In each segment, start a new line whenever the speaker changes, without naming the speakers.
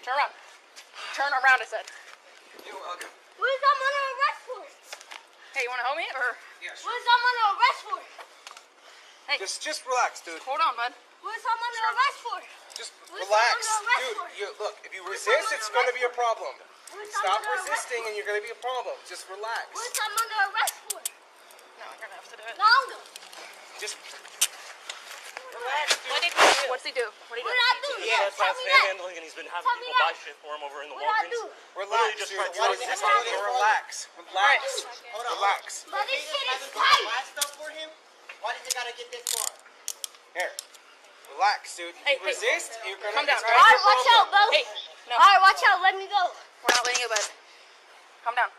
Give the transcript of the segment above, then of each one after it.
Turn around. Turn around, I said.
You're welcome.
What is I'm under arrest for?
Hey, you want to help me or?
Yeah, sure.
What is I'm under arrest for?
Hey,
Just relax, dude.
hold on, bud.
What is I'm under arrest for?
Just
What is
relax,
I'm under arrest
dude.
for?
Look, if you resist, it's going to be a problem.
What is
Stop
I'm under arrest
resisting,
for?
and you're going to be a problem. Just relax.
What is I'm under arrest for?
No, you're gonna have to do it.
No, I'm good.
Just
Relax, dude. What did he do? What's he do? What did he do?
What did I do?
He's
Yeah, tell
trespass
me that.
manhandling, and he's been having
Tell me
people buy
that.
shit for him over in the
What did I
Walgreens.
do?
relax,
just
dude.
tried to
You're
resist
resisting. Relax. Relax.
Hold on.
Relax.
But this shit is
Haven't
tight.
buy stuff for him? Why did you gotta get this far?
Here. Relax, dude.
Hey,
You resist, you're going to
Calm down,
it's
all
gonna
right?
be a
Alright, watch out,
problem.
bro.
Hey, no.
Alright, watch out. Let me go.
We're not letting you, bud. Calm down.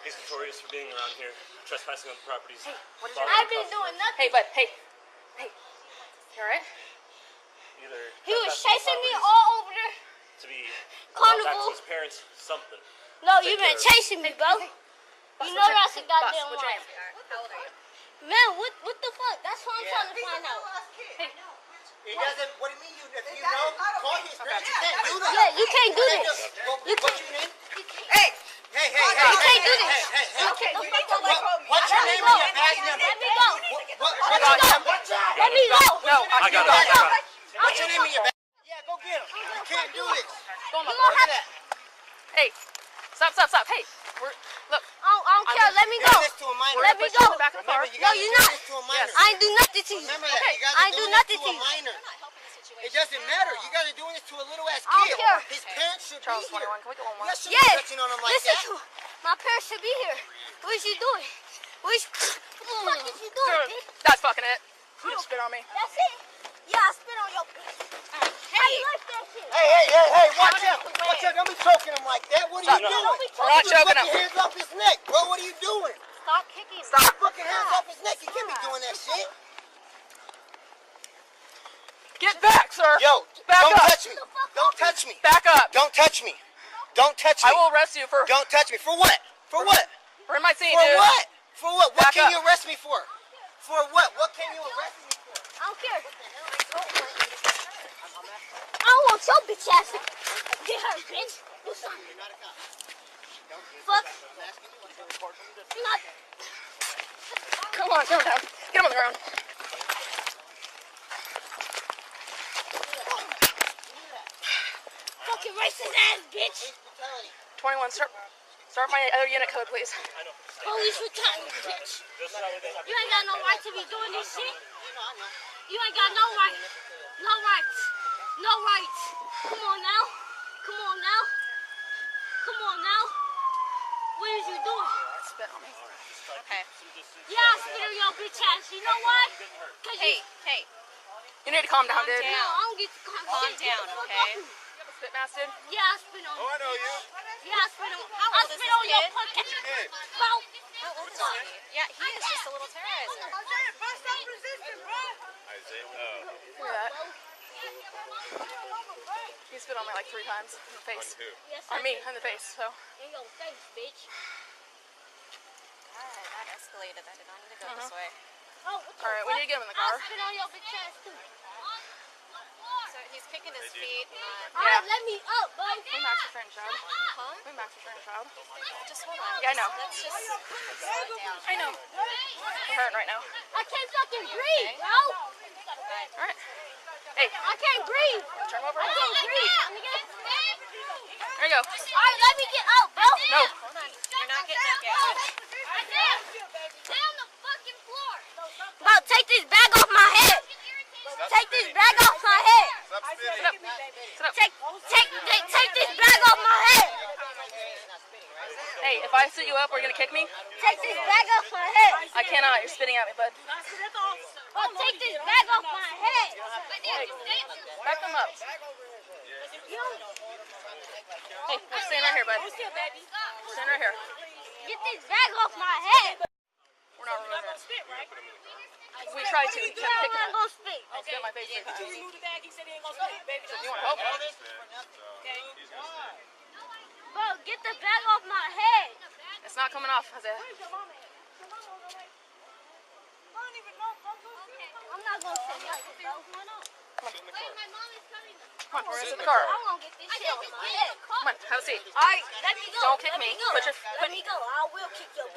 He's notorious for being around here, trespassing on properties.
Hey, what is your
I've been doing nothing.
Hey, bud. Hey. Hey. You alright?
Either
He was
trespassing
chasing
on
me
properties
all over there.
to be
Carnival.
back to his parents, something.
No,
Take
you been
care of it.
chasing me, bro. You know that's a goddamn
What's your
lie.
name?
How old are you?
Man, what the fuck? That's what I'm trying to find out.
Hey.
It doesn't, what do you mean if you know, call his parents. You can't do that.
Yeah, you can't do this.
What's your name?
Hey!
Hey,
You can't do this.
hey.
Okay,
What's your name and your badge number?
Let me go.
What's that?
Let me go.
No,
I got it.
What's your name and your badge? Yeah, go get him. You can't do this.
Go on,
You
look.
gonna have
that.
Hey. Stop. Hey. Look.
I don't care. Let me
You
go.
did this to a minor.
Let me
Push you in
go.
the back of the car.
Remember, you
No,
guys
you're
are doing
not.
this to a minor.
I ain't do nothing to you.
Remember that. You guys
I
are
ain't do
doing
nothing
this
to
to a
you.
minor.
Not helping the situation.
It doesn't matter. You guys are doing this to a little ass
I don't
kid.
care.
His parents should
Charles,
be here.
21. Can we go one
You
more?
guys shouldn't be
Yeah.
touching on him like
Listen
that.
to my parents should be here. What is you doing? What the fuck is you doing, bitch?
That's fucking it. You just spit on me.
That's it? Yeah, I spit on your bitch. How you like that shit?
Hey, watch out. Watch out. Don't be choking him like that. What are you
Stop.
doing?
We're not
You
choking
put
him.
your hands off his neck, bro. What are you doing?
Stop kicking me.
Stop.
Fucking hands off his neck. You can't be doing that shit.
Get back, sir.
Yo,
Back
don't
up.
touch me. Don't touch me.
Back up.
Don't touch me. Don't touch me.
I will arrest you for
Don't touch me. For what? For what?
in my scene,
For
dude.
what? For what? What
Back
can
up.
you arrest me for? For what? What can you arrest me for?
I don't care. I don't want your bitch ass. Get her, bitch. Do something. Fuck. You're not.
Come on, down. Get him on the ground.
Fucking racist ass bitch.
21. Start my other unit code, please.
Police brutality, bitch. You ain't got no right to be doing this shit. You ain't got no right. No rights. No rights. Come on now. Come on now. Come on now. What is you doing?
Spit on me.
Okay.
Yeah, I spit on your bitch ass. You know why? Cause
Hey,
you.
hey.
You need to calm down, dude.
No, I don't get to
Calm down, okay?
Spit mask, dude.
Yeah, I spit on you.
I know you.
Yeah, I spit on.
How
I
old is
spit
this
on your
kid?
punk ass.
kid?
Bro.
How old is he? Yeah, he is just a little terrorizer.
Look at that. He spit on me like 3 times in the face.
Yes,
On me, in the face. So.
In your face, bitch.
God, that escalated. That did not need to go this way.
Oh, what the
All right, we
fuck?
need to get him in the
I'll
car.
spit on your bitch ass too.
So he's kicking his feet.
Alright, let me up, bro.
We max restraint child.
Huh?
We max restraint child.
Just hold on.
Yeah, I know.
Let's just slow it down.
I know. We're hurting right now.
I can't fucking breathe, bro.
All right. Hey,
I can't breathe.
turn him over.
I can't breathe.
There you go.
Alright, let me get up, bro.
No.
Hold on. You're not getting up yet.
Stay on the fucking floor. Bro, take this bag off my head. Take this bag off my head.
Stop spitting.
Sit up. Sit up.
Take this bag off my head.
Hey, if I sit you up, are you gonna kick me?
Take this bag off my head.
I cannot. You're spitting at me, bud.
Bro, take this bag off my head.
Back them up. Hey, we're staying right here, bud. Stand right here.
Get this bag off my head.
We're not removing it. We tried to. He kept
I'm
kicking
not
it.
gonna spit.
I spit in my face.
Did you remove the bag? He said he ain't gonna spit. Baby,
So you want to help me?
Okay.
Bro, get the bag off my head.
It's not coming off, Isaiah.
I'm not gonna say nothing, bro. Wait, my mom is coming.
Come on, we're gonna sit in the car.
I won't get this shit on my head.
Come on, have a seat.
Alright, let me go.
Don't kick
Let
me.
go.
Put your
Let me go. I will kick your